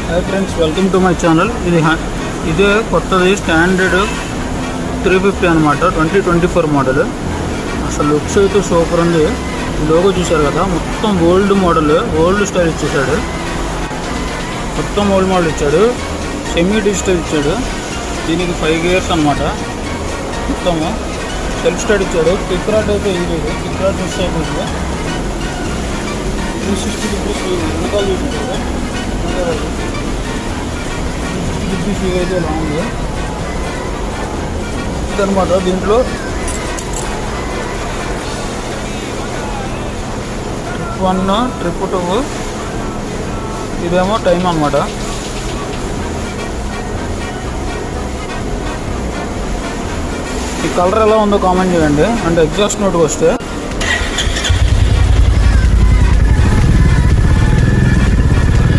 Hi friends, welcome to my channel. ఇదే కొత్తది standard 350 అనమాట. 2024 మోడల్. అసలు లుక్స్ అయితే సూపర్ ఉంది. లోగో చూశారు కదా, మొత్తం ఓల్డ్ మోడల్, ఓల్డ్ స్టైల్ ఇచ్చేసాడు. మొత్తం ఓల్డ్ మోడల్ ఇచ్చాడు. సెమీ డిజిటల్ ఇచ్చాడు. దీనికి 5 గేర్స్ అనమాట. మొత్తము సెల్ఫ్ స్టార్ట్ ఇచ్చాడు. కిక్ రాడ్ అయితే ఇది కిక్ రాడ్ మిస్ అయిపోయింది. 360 డిగ్రీస్ వెనకాల చూసుకుంటారు. 360 డిగ్రీస్ అయితే ఇలా ఉంది అనమాట. దీంట్లో ట్రిప్ 1, ట్రిప్ 2, ఇదేమో టైం అనమాట. ఈ కలర్ ఎలా ఉందో కామెంట్ చేయండి. అంటే ఎగ్జాస్ట్ నోట్కి వస్తే